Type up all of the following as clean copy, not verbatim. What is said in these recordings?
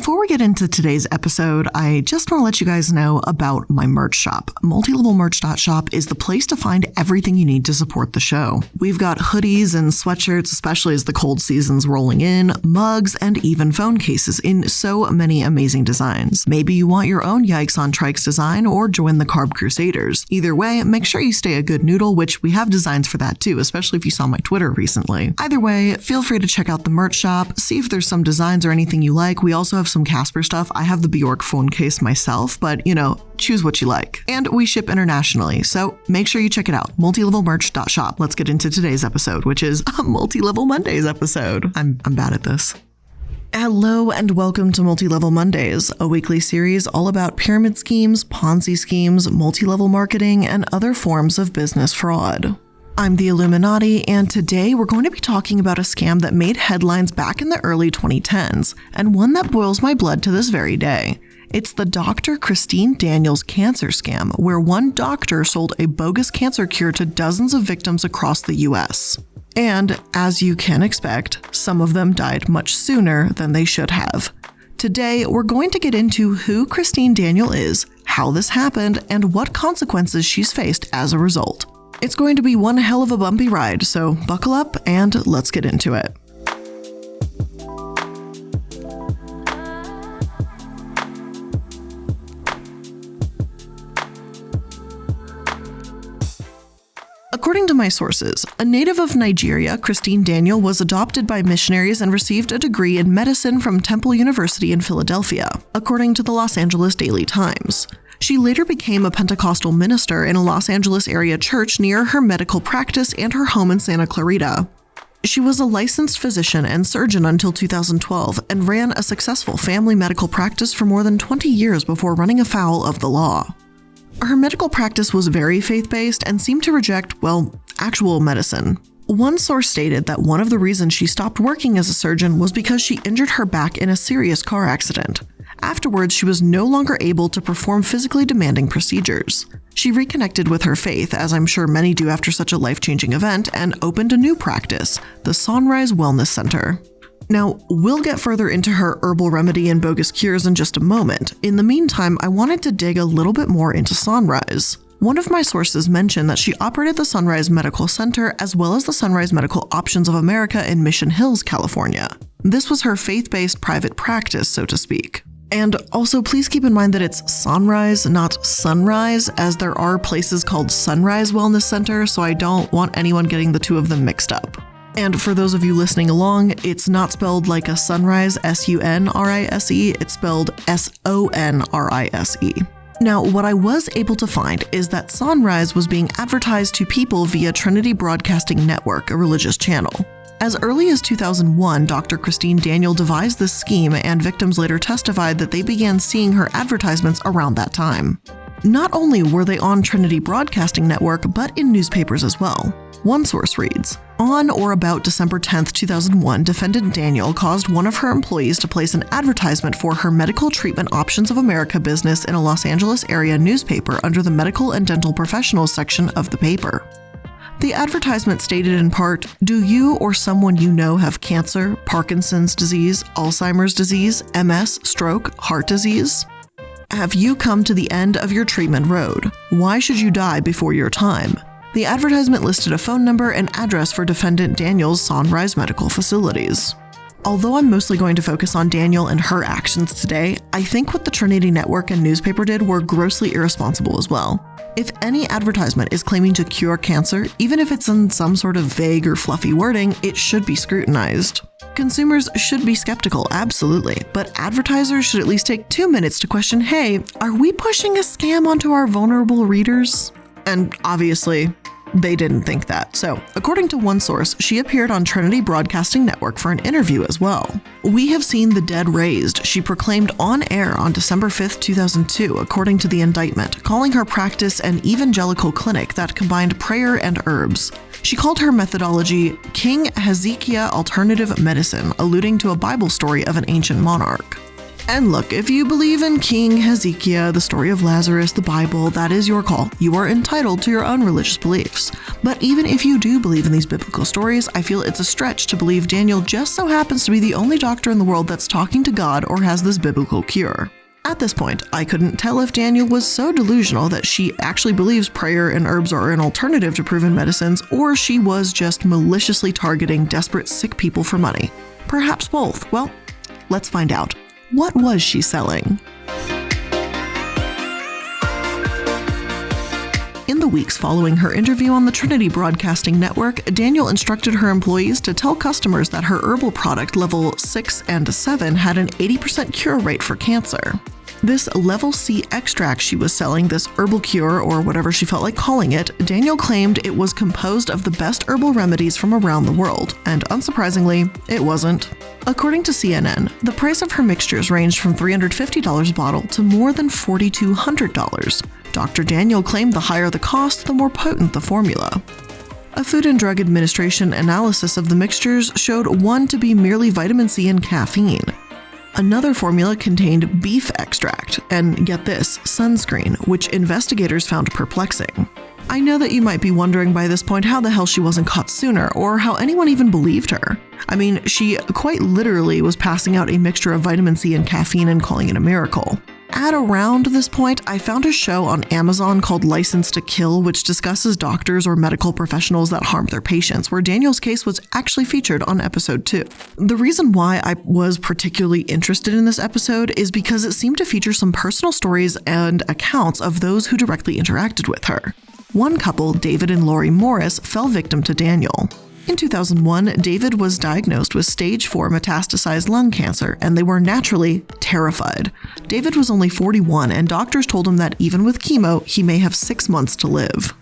Before we get into today's episode, I just want to let you guys know about my merch shop. Multilevelmerch.shop is the place to find everything you need to support the show. We've got hoodies and sweatshirts, especially as the cold season's rolling in, mugs, and even phone cases in so many amazing designs. Maybe you want your own Yikes on Trikes design or join the Carb Crusaders. Either way, make sure you stay a good noodle, which we have designs for that too, especially if you saw my Twitter recently. Either way, feel free to check out the merch shop, see if there's some designs or anything you like. We also have some Casper stuff. I have the Bjork phone case myself, but choose what you like. And we ship internationally, so make sure you check it out. Multilevelmerch.shop. Let's get into today's episode, which is a Multi-Level Mondays episode. I'm bad at this. Hello and welcome to Multi-Level Mondays, a weekly series all about pyramid schemes, Ponzi schemes, multi-level marketing, and other forms of business fraud. I'm the iilluminaughtii, and today we're going to be talking about a scam that made headlines back in the early 2010s, and one that boils my blood to this very day. It's the Dr. Christine Daniels cancer scam, where one doctor sold a bogus cancer cure to dozens of victims across the US. And, as you can expect, some of them died much sooner than they should have. Today, we're going to get into who Christine Daniel is, how this happened, and what consequences she's faced as a result. It's going to be one hell of a bumpy ride, so buckle up and let's get into it. According to my sources, a native of Nigeria, Christine Daniel was adopted by missionaries and received a degree in medicine from Temple University in Philadelphia, according to the Los Angeles Daily Times. She later became a Pentecostal minister in a Los Angeles area church near her medical practice and her home in Santa Clarita. She was a licensed physician and surgeon until 2012 and ran a successful family medical practice for more than 20 years before running afoul of the law. Her medical practice was very faith-based and seemed to reject, actual medicine. One source stated that one of the reasons she stopped working as a surgeon was because she injured her back in a serious car accident. Afterwards, she was no longer able to perform physically demanding procedures. She reconnected with her faith, as I'm sure many do after such a life-changing event, and opened a new practice, the Sunrise Wellness Center. Now, we'll get further into her herbal remedy and bogus cures in just a moment. In the meantime, I wanted to dig a little bit more into Sunrise. One of my sources mentioned that she operated the Sunrise Medical Center as well as the Sunrise Medical Options of America in Mission Hills, California. This was her faith-based private practice, so to speak. And also, please keep in mind that it's Sunrise, not Sunrise, as there are places called Sunrise Wellness Center, so I don't want anyone getting the two of them mixed up. And for those of you listening along, it's not spelled like a sunrise, S-U-N-R-I-S-E, it's spelled S-O-N-R-I-S-E. Now, what I was able to find is that Sunrise was being advertised to people via Trinity Broadcasting Network, a religious channel. As early as 2001, Dr. Christine Daniel devised this scheme, and victims later testified that they began seeing her advertisements around that time. Not only were they on Trinity Broadcasting Network, but in newspapers as well. One source reads, "On or about December 10th, 2001, defendant Daniel caused one of her employees to place an advertisement for her Medical Treatment Options of America business in a Los Angeles area newspaper under the Medical and Dental Professionals section of the paper. The advertisement stated in part, 'Do you or someone you know have cancer, Parkinson's disease, Alzheimer's disease, MS, stroke, heart disease? Have you come to the end of your treatment road? Why should you die before your time?' The advertisement listed a phone number and address for defendant Daniel's Sunrise Medical facilities. Although I'm mostly going to focus on Daniel and her actions today, I think what the Trinity Network and newspaper did were grossly irresponsible as well. If any advertisement is claiming to cure cancer, even if it's in some sort of vague or fluffy wording, it should be scrutinized. Consumers should be skeptical, absolutely, but advertisers should at least take 2 minutes to question, hey, are we pushing a scam onto our vulnerable readers? And obviously, they didn't think that. So, according to one source, she appeared on Trinity Broadcasting Network for an interview as well. "We have seen the dead raised," she proclaimed on air on December 5th, 2002, according to the indictment, calling her practice an evangelical clinic that combined prayer and herbs. She called her methodology King Hezekiah Alternative Medicine, alluding to a Bible story of an ancient monarch. And look, if you believe in King Hezekiah, the story of Lazarus, the Bible, that is your call. You are entitled to your own religious beliefs. But even if you do believe in these biblical stories, I feel it's a stretch to believe Daniel just so happens to be the only doctor in the world that's talking to God or has this biblical cure. At this point, I couldn't tell if Daniel was so delusional that she actually believes prayer and herbs are an alternative to proven medicines, or she was just maliciously targeting desperate sick people for money. Perhaps both. Well, let's find out. What was she selling? In the weeks following her interview on the Trinity Broadcasting Network, Daniel instructed her employees to tell customers that her herbal product level 6 and 7 had an 80% cure rate for cancer. This level C extract she was selling, this herbal cure or whatever she felt like calling it, Daniel claimed it was composed of the best herbal remedies from around the world, and unsurprisingly, it wasn't. According to CNN, the price of her mixtures ranged from $350 a bottle to more than $4,200. Dr. Daniel claimed the higher the cost, the more potent the formula. A Food and Drug Administration analysis of the mixtures showed one to be merely vitamin C and caffeine. Another formula contained beef extract and, get this, sunscreen, which investigators found perplexing. I know that you might be wondering by this point how the hell she wasn't caught sooner, or how anyone even believed her. I mean, she quite literally was passing out a mixture of vitamin C and caffeine and calling it a miracle. At around this point, I found a show on Amazon called License to Kill, which discusses doctors or medical professionals that harm their patients, where Daniel's case was actually featured on episode 2. The reason why I was particularly interested in this episode is because it seemed to feature some personal stories and accounts of those who directly interacted with her. One couple, David and Lori Morris, fell victim to Daniel. In 2001, David was diagnosed with stage 4 metastasized lung cancer, and they were naturally terrified. David was only 41, and doctors told him that even with chemo, he may have 6 months to live.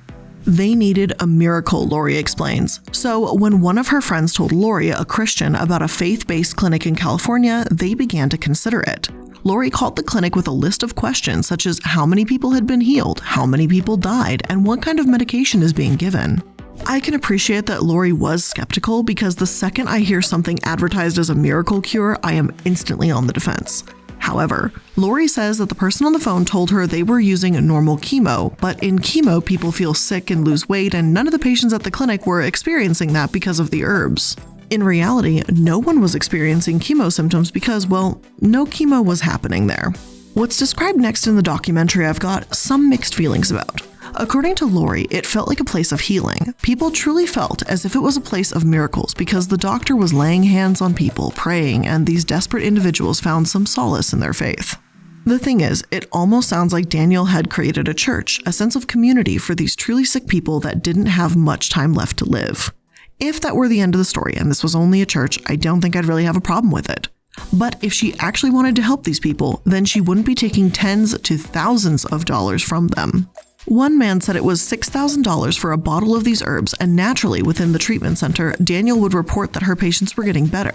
They needed a miracle, Lori explains. So when one of her friends told Lori, a Christian, about a faith-based clinic in California, they began to consider it. Lori called the clinic with a list of questions such as how many people had been healed, how many people died, and what kind of medication is being given. I can appreciate that Lori was skeptical because the second I hear something advertised as a miracle cure, I am instantly on the defense. However, Lori says that the person on the phone told her they were using normal chemo, but in chemo people feel sick and lose weight, and none of the patients at the clinic were experiencing that because of the herbs. In reality, no one was experiencing chemo symptoms because, well, no chemo was happening there. What's described next in the documentary I've got some mixed feelings about. According to Lori, it felt like a place of healing. People truly felt as if it was a place of miracles because the doctor was laying hands on people, praying, and these desperate individuals found some solace in their faith. The thing is, it almost sounds like Daniel had created a church, a sense of community for these truly sick people that didn't have much time left to live. If that were the end of the story and this was only a church, I don't think I'd really have a problem with it. But if she actually wanted to help these people, then she wouldn't be taking tens to thousands of dollars from them. One man said it was $6,000 for a bottle of these herbs, and naturally within the treatment center, Daniel would report that her patients were getting better.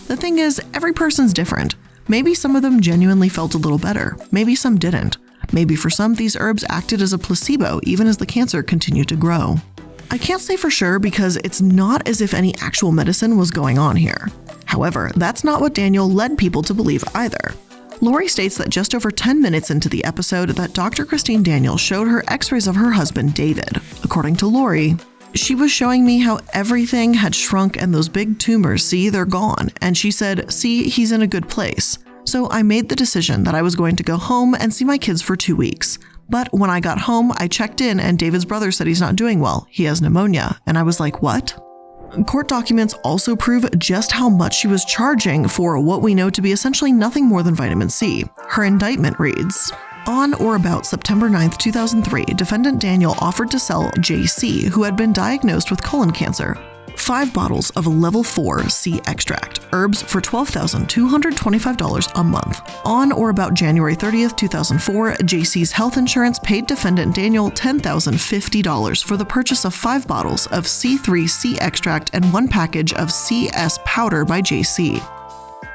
The thing is, every person's different. Maybe some of them genuinely felt a little better. Maybe some didn't. Maybe for some, these herbs acted as a placebo even as the cancer continued to grow. I can't say for sure because it's not as if any actual medicine was going on here. However, that's not what Daniel led people to believe either. Lori states that just over 10 minutes into the episode that Dr. Christine Daniel showed her x-rays of her husband, David. According to Lori, she was showing me how everything had shrunk and those big tumors, see, they're gone. And she said, see, he's in a good place. So I made the decision that I was going to go home and see my kids for 2 weeks. But when I got home, I checked in and David's brother said he's not doing well. He has pneumonia. And I was like, what? Court documents also prove just how much she was charging for what we know to be essentially nothing more than vitamin C. Her indictment reads, on or about September 9, 2003, defendant Daniel offered to sell JC, who had been diagnosed with colon cancer, 5 bottles of level 4 C extract, herbs for $12,225 a month. On or about January 30th, 2004, JC's health insurance paid defendant Daniel $10,050 for the purchase of 5 bottles of C3 C extract and 1 package of CS powder by JC.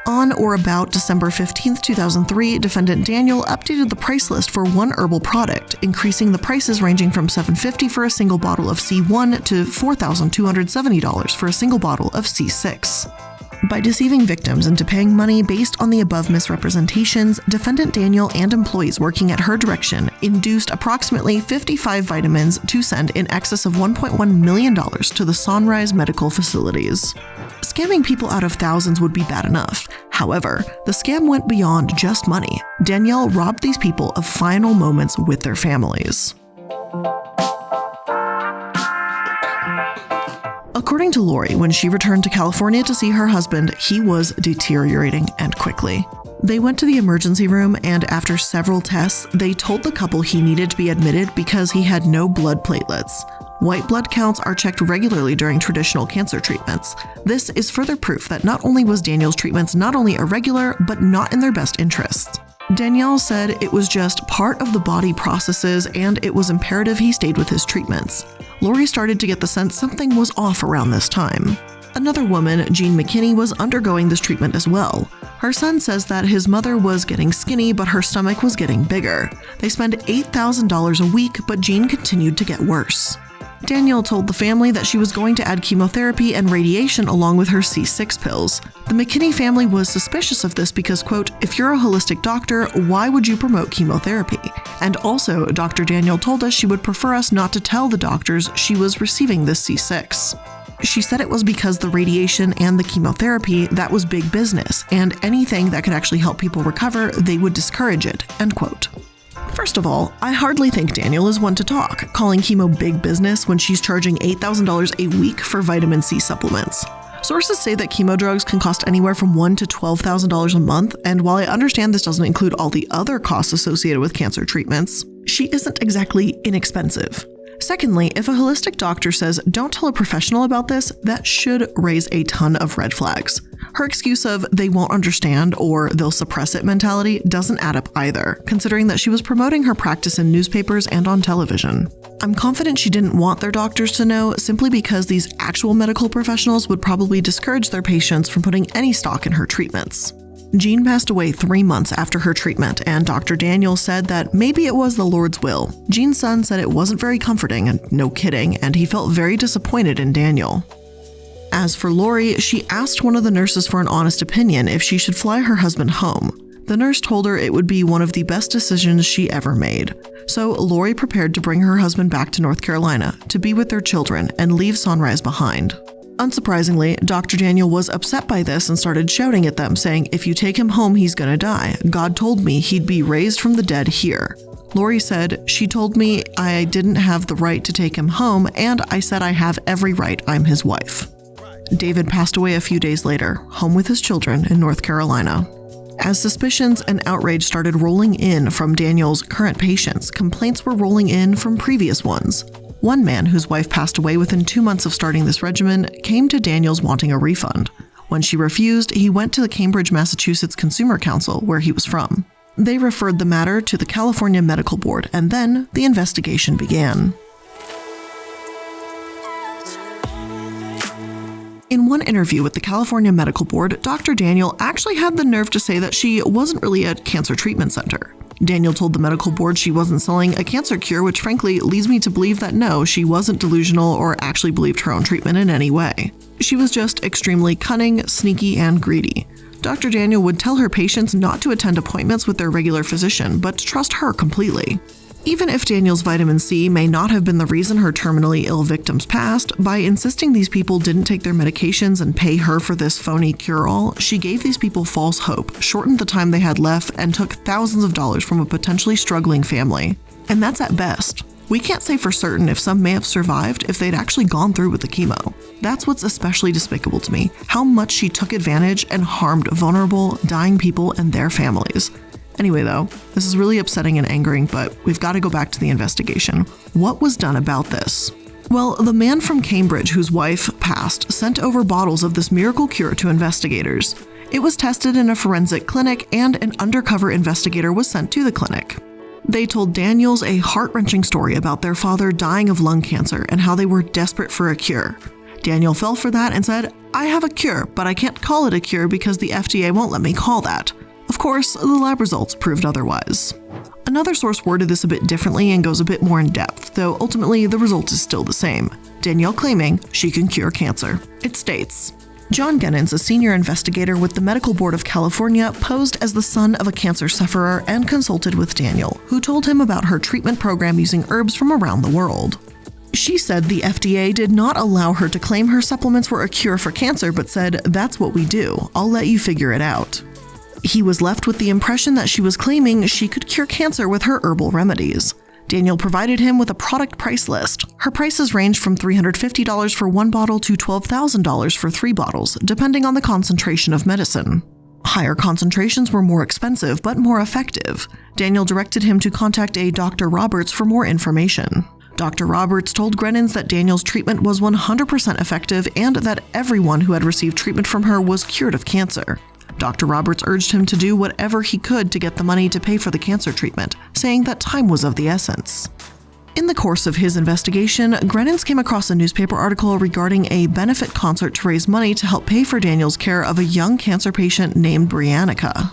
On or about December 15th, 2003, defendant Daniel updated the price list for one herbal product, increasing the prices ranging from $750 for a single bottle of C1 to $4,270 for a single bottle of C6. By deceiving victims into paying money based on the above misrepresentations, defendant Daniel and employees working at her direction induced approximately 55 vitamins to send in excess of $1.1 million to the Sunrise medical facilities. Scamming people out of thousands would be bad enough. However, the scam went beyond just money. Danielle robbed these people of final moments with their families. According to Lori, when she returned to California to see her husband, he was deteriorating and quickly. They went to the emergency room, and after several tests, they told the couple he needed to be admitted because he had no blood platelets. White blood counts are checked regularly during traditional cancer treatments. This is further proof that not only was Daniel's treatments not only irregular, but not in their best interests. Danielle said it was just part of the body processes and it was imperative he stayed with his treatments. Lori started to get the sense something was off around this time. Another woman, Jean McKinney, was undergoing this treatment as well. Her son says that his mother was getting skinny, but her stomach was getting bigger. They spent $8,000 a week, but Jean continued to get worse. Danielle told the family that she was going to add chemotherapy and radiation along with her C6 pills. The McKinney family was suspicious of this because, quote, if you're a holistic doctor, why would you promote chemotherapy? And also, Dr. Danielle told us she would prefer us not to tell the doctors she was receiving this C6. She said it was because the radiation and the chemotherapy, that was big business, and anything that could actually help people recover, they would discourage it, end quote. First of all, I hardly think Danielle is one to talk, calling chemo big business when she's charging $8,000 a week for vitamin C supplements. Sources say that chemo drugs can cost anywhere from $1,000 to $12,000 a month, and while I understand this doesn't include all the other costs associated with cancer treatments, she isn't exactly inexpensive. Secondly, if a holistic doctor says don't tell a professional about this, that should raise a ton of red flags. Her excuse of they won't understand or they'll suppress it mentality doesn't add up either, considering that she was promoting her practice in newspapers and on television. I'm confident she didn't want their doctors to know simply because these actual medical professionals would probably discourage their patients from putting any stock in her treatments. Jean passed away 3 months after her treatment, and Dr. Daniel said that maybe it was the Lord's will. Jean's son said it wasn't very comforting, and no kidding, and he felt very disappointed in Daniel. As for Lori, she asked one of the nurses for an honest opinion if she should fly her husband home. The nurse told her it would be one of the best decisions she ever made. So Lori prepared to bring her husband back to North Carolina to be with their children and leave Sunrise behind. Unsurprisingly, Dr. Daniel was upset by this and started shouting at them, saying, if you take him home, he's gonna die. God told me he'd be raised from the dead here. Lori said, she told me I didn't have the right to take him home, and I said I have every right, I'm his wife. David passed away a few days later, home with his children in North Carolina. As suspicions and outrage started rolling in from Daniel's current patients, complaints were rolling in from previous ones. One man whose wife passed away within 2 months of starting this regimen came to Daniel's wanting a refund. When she refused, he went to the Cambridge, Massachusetts Consumer Council, where he was from. They referred the matter to the California Medical Board, and then the investigation began. In one interview with the California Medical Board, Dr. Daniel actually had the nerve to say that she wasn't really a cancer treatment center. Daniel told the medical board she wasn't selling a cancer cure, which frankly leads me to believe that no, she wasn't delusional or actually believed her own treatment in any way. She was just extremely cunning, sneaky, and greedy. Dr. Daniel would tell her patients not to attend appointments with their regular physician, but to trust her completely. Even if Daniel's vitamin C may not have been the reason her terminally ill victims passed, by insisting these people didn't take their medications and pay her for this phony cure-all, she gave these people false hope, shortened the time they had left, and took thousands of dollars from a potentially struggling family. And that's at best. We can't say for certain if some may have survived if they'd actually gone through with the chemo. That's what's especially despicable to me, how much she took advantage and harmed vulnerable, dying people and their families. Anyway though, this is really upsetting and angering, but we've got to go back to the investigation. What was done about this? Well, the man from Cambridge whose wife passed sent over bottles of this miracle cure to investigators. It was tested in a forensic clinic and an undercover investigator was sent to the clinic. They told Daniels a heart-wrenching story about their father dying of lung cancer and how they were desperate for a cure. Daniel fell for that and said, I have a cure, but I can't call it a cure because the FDA won't let me call that. Of course, the lab results proved otherwise. Another source worded this a bit differently and goes a bit more in depth, though ultimately the result is still the same. Danielle claiming she can cure cancer. It states, John Gennens, a senior investigator with the Medical Board of California, posed as the son of a cancer sufferer and consulted with Daniel, who told him about her treatment program using herbs from around the world. She said the FDA did not allow her to claim her supplements were a cure for cancer, but said, "That's what we do. I'll let you figure it out." He was left with the impression that she was claiming she could cure cancer with her herbal remedies. Daniel provided him with a product price list. Her prices ranged from $350 for one bottle to $12,000 for 3 bottles, depending on the concentration of medicine. Higher concentrations were more expensive, but more effective. Daniel directed him to contact a Dr. Roberts for more information. Dr. Roberts told Gennens that Daniel's treatment was 100% effective and that everyone who had received treatment from her was cured of cancer. Dr. Roberts urged him to do whatever he could to get the money to pay for the cancer treatment, saying that time was of the essence. In the course of his investigation, Gennens came across a newspaper article regarding a benefit concert to raise money to help pay for Daniel's care of a young cancer patient named Briannica.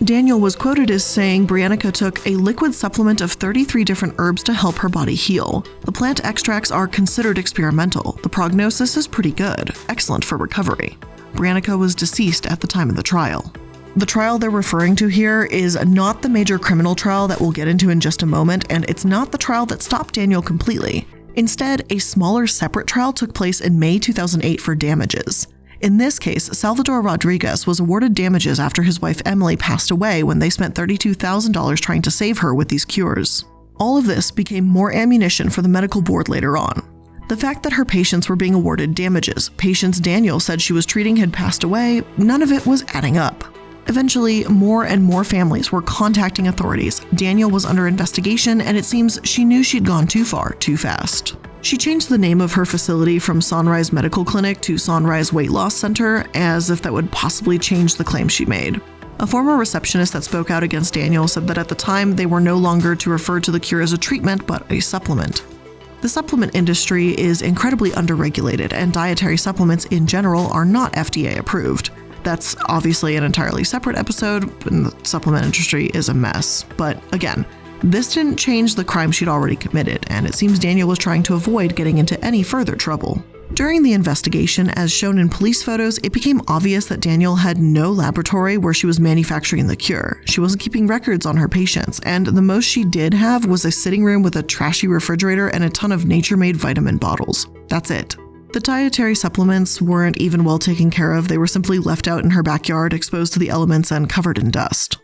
Daniel was quoted as saying Briannica took a liquid supplement of 33 different herbs to help her body heal. The plant extracts are considered experimental. The prognosis is pretty good, excellent for recovery. Briannica was deceased at the time of the trial. The trial they're referring to here is not the major criminal trial that we'll get into in just a moment, and it's not the trial that stopped Daniel completely. Instead, a smaller separate trial took place in May 2008 for damages. In this case, Salvador Rodriguez was awarded damages after his wife Emily passed away when they spent $32,000 trying to save her with these cures. All of this became more ammunition for the medical board later on. The fact that her patients were being awarded damages, patients Daniel said she was treating had passed away, none of it was adding up. Eventually, more and more families were contacting authorities. Daniel was under investigation, and it seems she knew she'd gone too far, too fast. She changed the name of her facility from Sunrise Medical Clinic to Sunrise Weight Loss Center, as if that would possibly change the claim she made. A former receptionist that spoke out against Daniel said that at the time they were no longer to refer to the cure as a treatment, but a supplement. The supplement industry is incredibly underregulated, and dietary supplements in general are not FDA approved. That's obviously an entirely separate episode, and the supplement industry is a mess. But again, this didn't change the crime she'd already committed, and it seems Daniel was trying to avoid getting into any further trouble. During the investigation, as shown in police photos, it became obvious that Daniel had no laboratory where she was manufacturing the cure. She wasn't keeping records on her patients, and the most she did have was a sitting room with a trashy refrigerator and a ton of nature-made vitamin bottles. That's it. The dietary supplements weren't even well taken care of. They were simply left out in her backyard, exposed to the elements and covered in dust.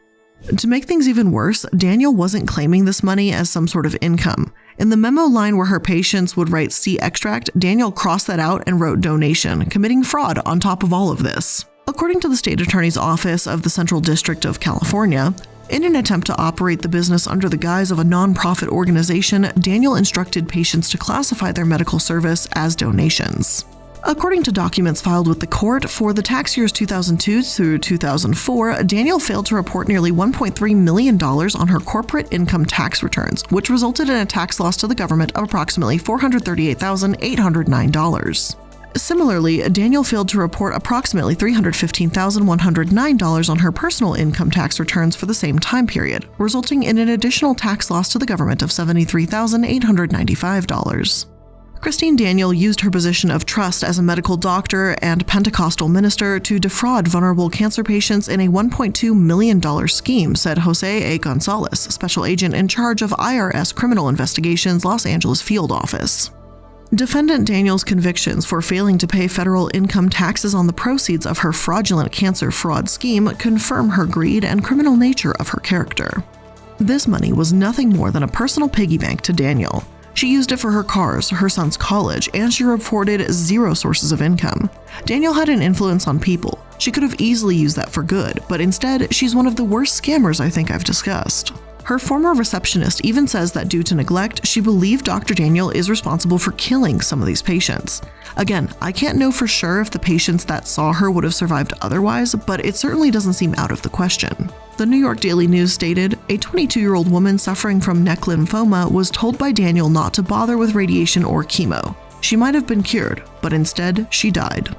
To make things even worse, Daniel wasn't claiming this money as some sort of income. In the memo line where her patients would write "C extract," Daniel crossed that out and wrote "donation," committing fraud on top of all of this. According to the State Attorney's Office of the Central District of California, in an attempt to operate the business under the guise of a nonprofit organization, Daniel instructed patients to classify their medical service as donations. According to documents filed with the court, for the tax years 2002 through 2004, Daniel failed to report nearly $1.3 million on her corporate income tax returns, which resulted in a tax loss to the government of approximately $438,809. Similarly, Daniel failed to report approximately $315,109 on her personal income tax returns for the same time period, resulting in an additional tax loss to the government of $73,895. Christine Daniel used her position of trust as a medical doctor and Pentecostal minister to defraud vulnerable cancer patients in a $1.2 million scheme, said Jose A. Gonzalez, special agent in charge of IRS Criminal Investigations Los Angeles Field Office. Defendant Daniel's convictions for failing to pay federal income taxes on the proceeds of her fraudulent cancer fraud scheme confirm her greed and criminal nature of her character. This money was nothing more than a personal piggy bank to Daniel. She used it for her cars, her son's college, and she reported zero sources of income. Daniel had an influence on people. She could have easily used that for good, but instead, she's one of the worst scammers I think I've discussed. Her former receptionist even says that due to neglect, she believed Dr. Daniel is responsible for killing some of these patients. Again, I can't know for sure if the patients that saw her would have survived otherwise, but it certainly doesn't seem out of the question. The New York Daily News stated, a 22-year-old woman suffering from neck lymphoma was told by Daniel not to bother with radiation or chemo. She might have been cured, but instead, she died.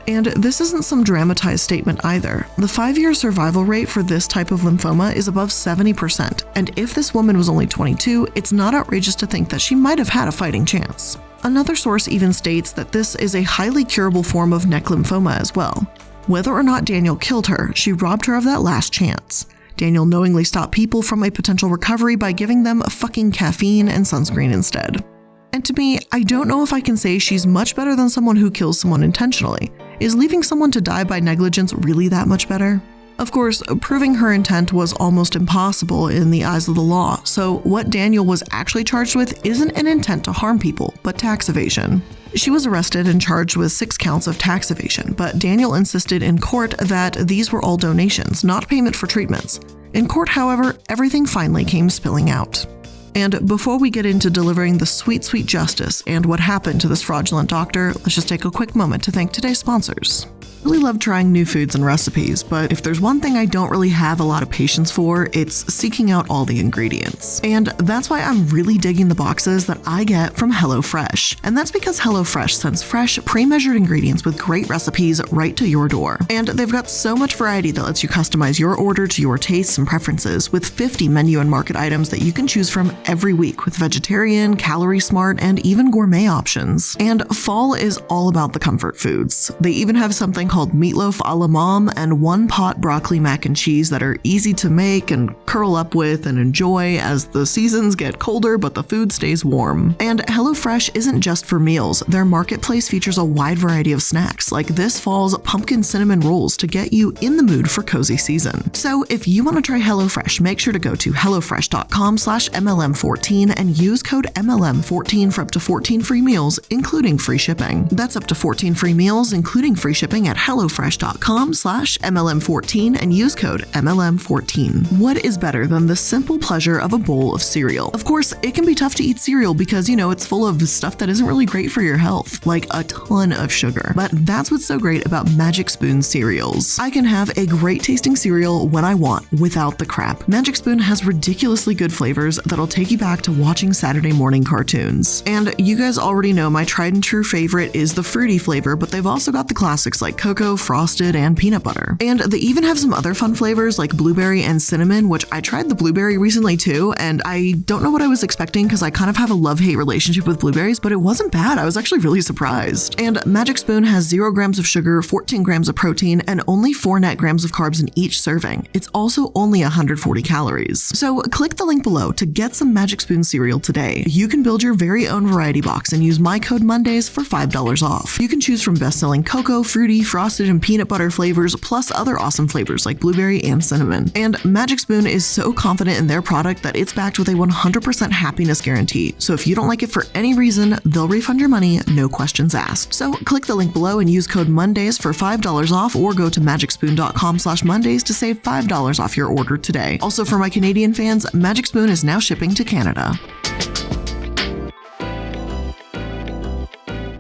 And this isn't some dramatized statement either. The 5-year survival rate for this type of lymphoma is above 70%, and if this woman was only 22, it's not outrageous to think that she might have had a fighting chance. Another source even states that this is a highly curable form of neck lymphoma as well. Whether or not Daniel killed her, she robbed her of that last chance. Daniel knowingly stopped people from a potential recovery by giving them fucking caffeine and sunscreen instead. And to me, I don't know if I can say she's much better than someone who kills someone intentionally. Is leaving someone to die by negligence really that much better? Of course, proving her intent was almost impossible in the eyes of the law, so what Daniel was actually charged with isn't an intent to harm people, but tax evasion. She was arrested and charged with 6 counts of tax evasion, but Daniel insisted in court that these were all donations, not payment for treatments. In court, however, everything finally came spilling out. And before we get into delivering the sweet, sweet justice and what happened to this fraudulent doctor, let's just take a quick moment to thank today's sponsors. I really love trying new foods and recipes, but if there's one thing I don't really have a lot of patience for, it's seeking out all the ingredients. And that's why I'm really digging the boxes that I get from HelloFresh. And that's because HelloFresh sends fresh, pre-measured ingredients with great recipes right to your door. And they've got so much variety that lets you customize your order to your tastes and preferences, with 50 menu and market items that you can choose from every week, with vegetarian, calorie smart, and even gourmet options. And fall is all about the comfort foods. They even have something called meatloaf a la mom and one-pot broccoli mac and cheese that are easy to make and curl up with and enjoy as the seasons get colder but the food stays warm. And HelloFresh isn't just for meals. Their marketplace features a wide variety of snacks, like this fall's pumpkin cinnamon rolls, to get you in the mood for cozy season. So if you want to try HelloFresh, make sure to go to hellofresh.com/MLM14 and use code MLM14 for up to 14 free meals, including free shipping. That's up to 14 free meals, including free shipping at hellofresh.com/MLM14 and use code MLM14. What is better than the simple pleasure of a bowl of cereal? Of course, it can be tough to eat cereal because, it's full of stuff that isn't really great for your health, like a ton of sugar. But that's what's so great about Magic Spoon cereals. I can have a great tasting cereal when I want, without the crap. Magic Spoon has ridiculously good flavors that'll take you back to watching Saturday morning cartoons. And you guys already know my tried and true favorite is the fruity flavor, but they've also got the classics like cocoa, frosted, and peanut butter. And they even have some other fun flavors like blueberry and cinnamon, which I tried the blueberry recently too, and I don't know what I was expecting because I kind of have a love-hate relationship with blueberries, but it wasn't bad. I was actually really surprised. And Magic Spoon has 0 grams of sugar, 14 grams of protein, and only 4 net grams of carbs in each serving. It's also only 140 calories. So click the link below to get some Magic Spoon cereal today. You can build your very own variety box and use my code Mondays for $5 off. You can choose from best-selling cocoa, fruity, frosted, and peanut butter flavors, plus other awesome flavors like blueberry and cinnamon. And Magic Spoon is so confident in their product that it's backed with a 100% happiness guarantee. So if you don't like it for any reason, they'll refund your money, no questions asked. So click the link below and use code Mondays for $5 off, or go to magicspoon.com/Mondays to save $5 off your order today. Also, for my Canadian fans, Magic Spoon is now shipping to Canada.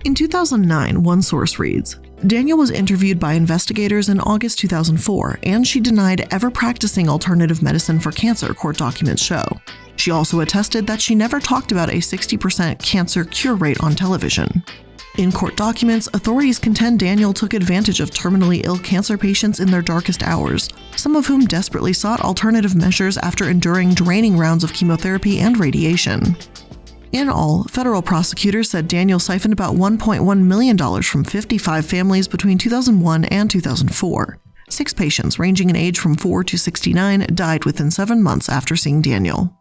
In 2009, one source reads, Daniel was interviewed by investigators in August 2004, and she denied ever practicing alternative medicine for cancer, court documents show. She also attested that she never talked about a 60% cancer cure rate on television. In court documents, authorities contend Daniel took advantage of terminally ill cancer patients in their darkest hours, some of whom desperately sought alternative measures after enduring draining rounds of chemotherapy and radiation. In all, federal prosecutors said Daniel siphoned about $1.1 million from 55 families between 2001 and 2004. 6 patients, ranging in age from 4 to 69, died within 7 months after seeing Daniel.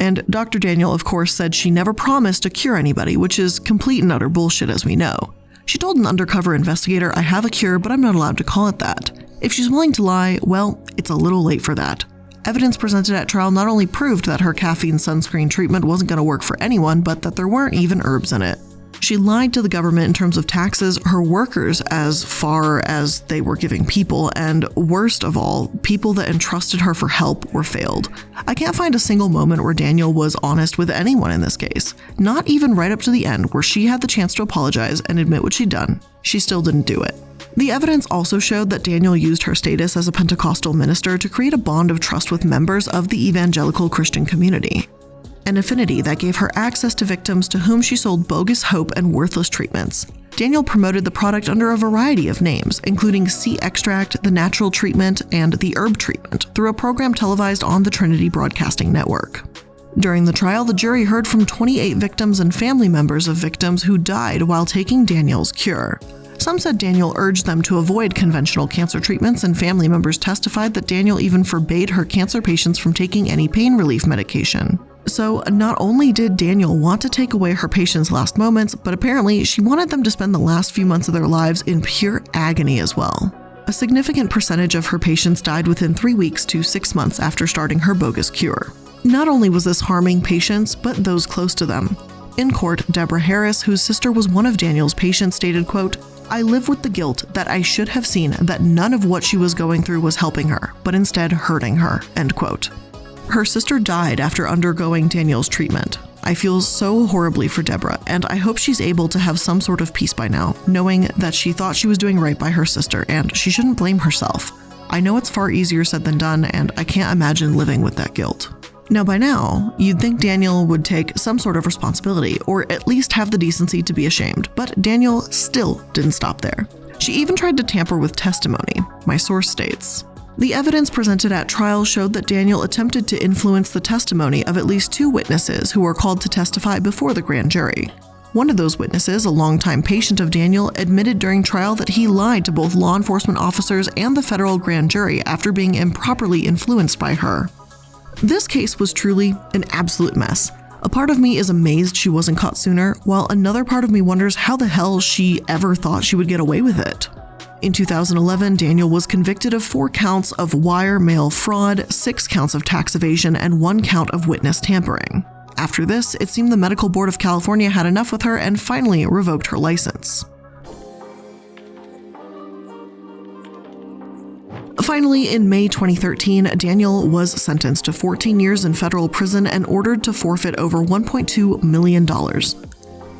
And Dr. Daniel, of course, said she never promised to cure anybody, which is complete and utter bullshit, as we know. She told an undercover investigator, "I have a cure, but I'm not allowed to call it that." If she's willing to lie, well, it's a little late for that. Evidence presented at trial not only proved that her caffeine sunscreen treatment wasn't going to work for anyone, but that there weren't even herbs in it. She lied to the government in terms of taxes, her workers as far as they were giving people, and worst of all, people that entrusted her for help were failed. I can't find a single moment where Daniel was honest with anyone in this case. Not even right up to the end, where she had the chance to apologize and admit what she'd done. She still didn't do it. The evidence also showed that Daniel used her status as a Pentecostal minister to create a bond of trust with members of the evangelical Christian community, an affinity that gave her access to victims to whom she sold bogus hope and worthless treatments. Daniel promoted the product under a variety of names, including Sea Extract, the Natural Treatment, and the Herb Treatment, through a program televised on the Trinity Broadcasting Network. During the trial, the jury heard from 28 victims and family members of victims who died while taking Daniel's cure. Some said Daniel urged them to avoid conventional cancer treatments, and family members testified that Daniel even forbade her cancer patients from taking any pain relief medication. So not only did Daniel want to take away her patients' last moments, but apparently she wanted them to spend the last few months of their lives in pure agony as well. A significant percentage of her patients died within 3 weeks to 6 months after starting her bogus cure. Not only was this harming patients, but those close to them. In court, Deborah Harris, whose sister was one of Daniel's patients, stated, quote, "I live with the guilt that I should have seen that none of what she was going through was helping her, but instead hurting her," end quote. Her sister died after undergoing Daniel's treatment. I feel so horribly for Deborah, and I hope she's able to have some sort of peace by now, knowing that she thought she was doing right by her sister, and she shouldn't blame herself. I know it's far easier said than done, and I can't imagine living with that guilt. Now by now, you'd think Daniel would take some sort of responsibility, or at least have the decency to be ashamed, but Daniel still didn't stop there. She even tried to tamper with testimony, my source states. The evidence presented at trial showed that Daniel attempted to influence the testimony of at least 2 witnesses who were called to testify before the grand jury. One of those witnesses, a longtime patient of Daniel, admitted during trial that he lied to both law enforcement officers and the federal grand jury after being improperly influenced by her. This case was truly an absolute mess. A part of me is amazed she wasn't caught sooner, while another part of me wonders how the hell she ever thought she would get away with it. In 2011, Daniel was convicted of 4 counts of wire mail fraud, 6 counts of tax evasion, and 1 count of witness tampering. After this, it seemed the Medical Board of California had enough with her and finally revoked her license. Finally, in May 2013, Daniel was sentenced to 14 years in federal prison and ordered to forfeit over $1.2 million.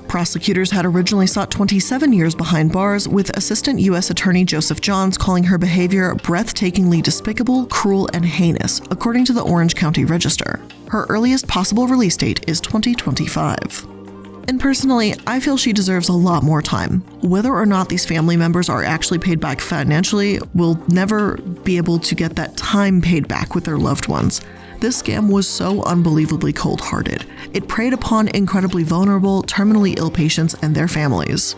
Prosecutors had originally sought 27 years behind bars, with Assistant U.S. Attorney Joseph Johns calling her behavior breathtakingly despicable, cruel, and heinous, according to the Orange County Register. Her earliest possible release date is 2025. And personally, I feel she deserves a lot more time. Whether or not these family members are actually paid back financially, we'll never be able to get that time paid back with their loved ones. This scam was so unbelievably cold-hearted. It preyed upon incredibly vulnerable, terminally ill patients and their families.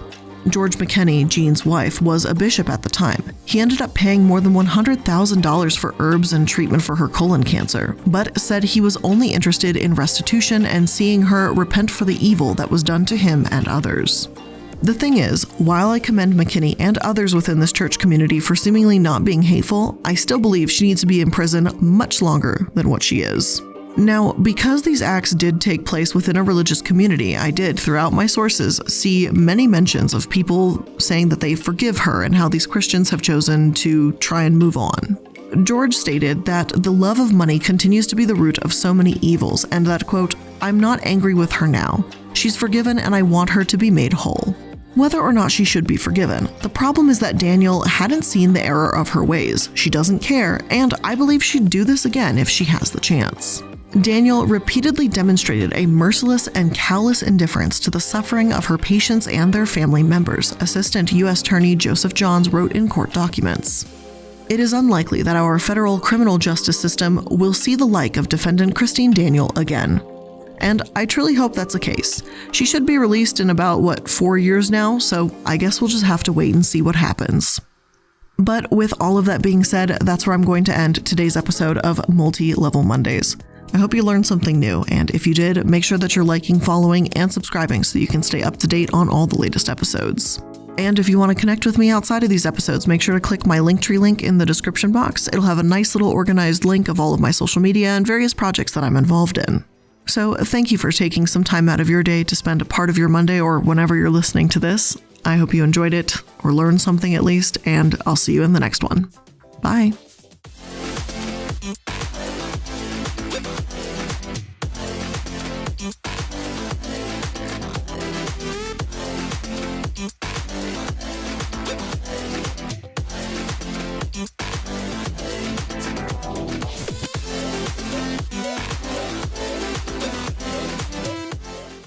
George McKinney, Jean's wife, was a bishop at the time. He ended up paying more than $100,000 for herbs and treatment for her colon cancer, but said he was only interested in restitution and seeing her repent for the evil that was done to him and others. The thing is, while I commend McKinney and others within this church community for seemingly not being hateful, I still believe she needs to be in prison much longer than what she is. Now, because these acts did take place within a religious community, I did, throughout my sources, see many mentions of people saying that they forgive her and how these Christians have chosen to try and move on. George stated that the love of money continues to be the root of so many evils, and that, quote, "I'm not angry with her now. She's forgiven and I want her to be made whole." Whether or not she should be forgiven, the problem is that Daniel hadn't seen the error of her ways. She doesn't care, and I believe she'd do this again if she has the chance. Daniel repeatedly demonstrated a merciless and callous indifference to the suffering of her patients and their family members, Assistant U.S. Attorney Joseph Johns wrote in court documents. It is unlikely that our federal criminal justice system will see the like of defendant Christine Daniel again. And I truly hope that's the case. She should be released in about, 4 years now, so I guess we'll just have to wait and see what happens. But with all of that being said, that's where I'm going to end today's episode of Multi-Level Mondays. I hope you learned something new, and if you did, make sure that you're liking, following, and subscribing so you can stay up to date on all the latest episodes. And if you want to connect with me outside of these episodes, make sure to click my Linktree link in the description box. It'll have a nice little organized link of all of my social media and various projects that I'm involved in. So thank you for taking some time out of your day to spend a part of your Monday or whenever you're listening to this. I hope you enjoyed it, or learned something at least, and I'll see you in the next one. Bye.